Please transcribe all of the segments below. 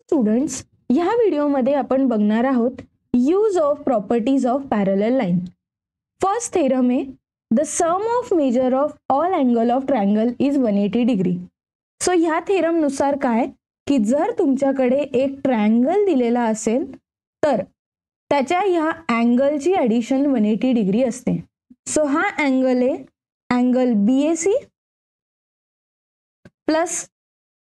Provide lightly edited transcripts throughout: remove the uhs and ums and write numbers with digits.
Students, ह्या व्हिडिओमध्ये आपण बघणार आहोत use of properties of parallel line. First theorem आहे the sum of measure of all angle of triangle is 180 degree. So ह्या थेरम नुसार काय की जर तुमच्याकडे एक ट्रायंगल दिलेला असेल तर त्याच्या ह्या अँगलची ॲडिशन 180 डिग्री असते. सो हा अँगल आहे अँगल BAC प्लस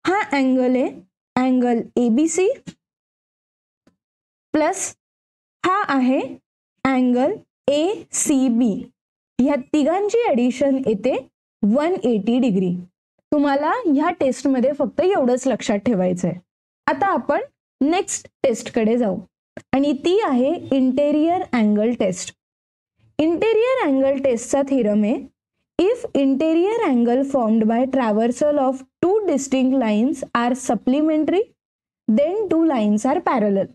हा अँगल आहे अँगल ABC प्लस हा आहे अँगल ACB. ह्या तिघांची ॲडिशन येते 180 डिग्री. तुम्हाला ह्या टेस्टमध्ये फक्त एवढंच लक्षात ठेवायचं आहे. आता आपण नेक्स्ट टेस्टकडे जाऊ आणि ती आहे interior angle test. Interior angle टेस्टचा थेरम आहे if interior angle formed by transversal of two distinct lines are supplementary then two lines are parallel.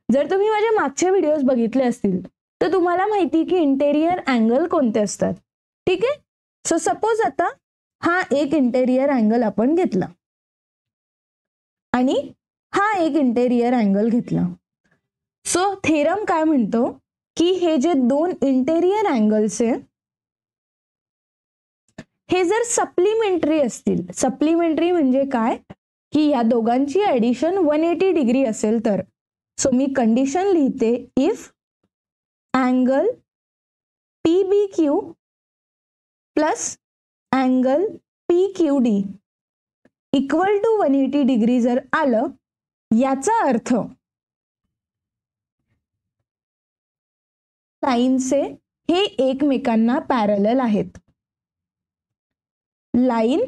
जर तुम्ही माझे मागचे व्हिडिओज बघितले असतील तर तुम्हाला माहिती की इंटेरियर अँगल कोणते असतात. ठीक आहे. सो सपोज आता हा एक इंटेरियर अँगल आपण घेतला आणि हा एक इंटेरियर अँगल घेतला. सो थेरम काय म्हणतो की हे जे दोन इंटेरियर अँगल्स आहे हे जर सप्लिमेंटरी असतील, सप्लिमेंटरी म्हणजे काय की या दोघांची ॲडिशन 180 डिग्री असेल तर. सो मी कंडिशन लिहिते if angle PBQ plus angle PQD equal to 180 degree जर आलं याचा अर्थ लाईनचे हे एकमेकांना पॅरलल आहेत. Line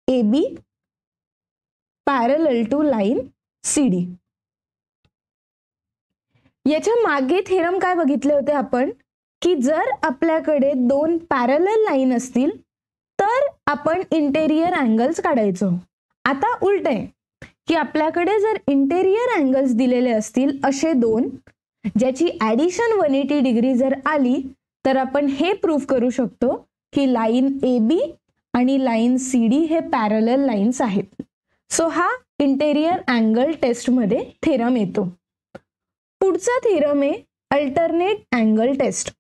AB parallel to line CD. याच्या मागे थेरम काय बघितले होते आपण की जर आपल्याकडे दोन पॅरलल लाईन असतील तर आपण इंटेरियर अँगल्स काढायचो. आता उलट आहे की आपल्याकडे जर इंटेरियर अँगल्स दिलेले असतील असे दोन ज्याची ॲडिशन 180 डिग्री जर आली तर आपण हे प्रूव्ह करू शकतो की लाईन AB आणि लाईन CD हे पॅरलल लाईन्स आहेत. सो हा इंटेरियर अँगल टेस्टमध्ये थेरम येतो. पुढचा थेरम आहे alternate angle test.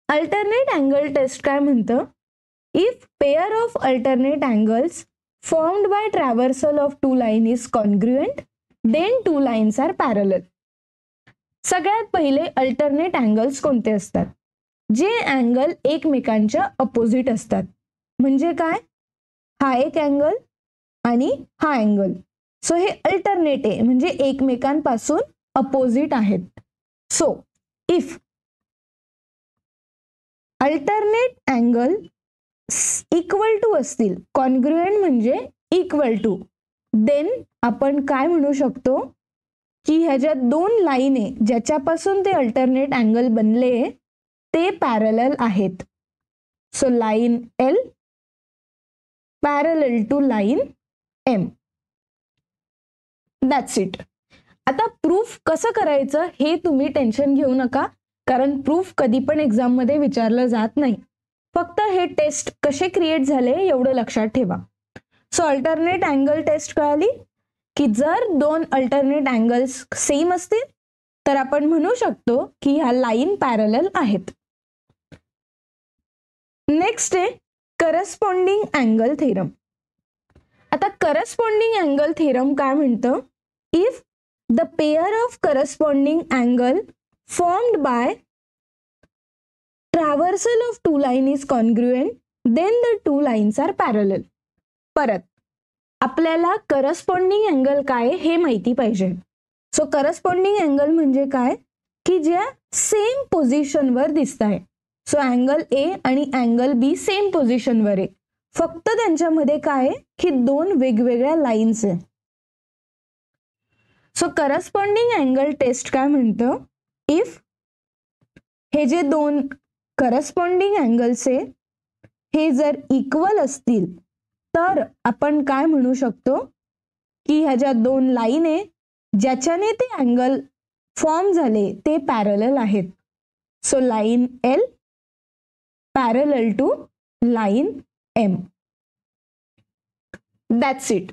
Alternate angle test काय म्हणतं if pair of alternate angles formed by transversal of two line is congruent then two lines are parallel. सगळ्यात पहिले अल्टरनेट अँगल्स कोणते असतात जे अँगल एकमेकांच्या अपोजिट असतात. म्हणजे काय हा एक अँगल आणि हा अँगल. सो हे अल्टरनेट आहे म्हणजे एकमेकांपासून अपोजिट आहेत. So if alternate angle equal to असतील, कॉन्ग्रुएंट म्हणजे इक्वल टू, देन आपण काय म्हणू शकतो की ह्याच्या दोन लाईन आहे ज्याच्यापासून ते अल्टरनेट अँगल बनले ते पॅरलल आहेत. So line L parallel to line M. That's it. आता प्रूफ कसं करायचं हे तुम्ही टेन्शन घेऊ नका कारण प्रूफ कधी पण एक्झाम मध्ये विचारलं जात नाही. फक्त हे टेस्ट कसे क्रिएट झाले एवढं लक्षात ठेवा. सो अल्टरनेट अँगल टेस्ट कळाली की जर दोन अल्टरनेट अँगल्स सेम असतील तर आपण म्हणू शकतो की ह्या लाईन पॅरलल आहेत. नेक्स्ट आहे करस्पॉन्डिंग अँगल थेरम. आता करस्पॉन्डिंग अँगल थेरम काय म्हणतं if the pair of corresponding angle formed by transversal of two line is congruent then the two lines are parallel. परत आपल्याला करस्पॉन्डिंग अँगल काय हे माहिती पाहिजे. सो करस्पॉन्डिंग अँगल म्हणजे काय की ज्या सेम पोझिशनवर दिसत आहे. सो अँगल A आणि अँगल B सेम पोझिशनवर आहे, फक्त त्यांच्यामध्ये काय की दोन वेगवेगळ्या लाईन्स आहे. सो करस्पॉन्डिंग अँगल टेस्ट काय म्हणतं इफ हे जे दोन करस्पॉन्डिंग अँगल्स आहे हे जर इक्वल असतील तर आपण काय म्हणू शकतो की ह्याच्या दोन लाईन आहे ज्याच्याने ते अँगल फॉर्म झाले ते पॅरलल आहेत. So line L parallel to line M. That's it.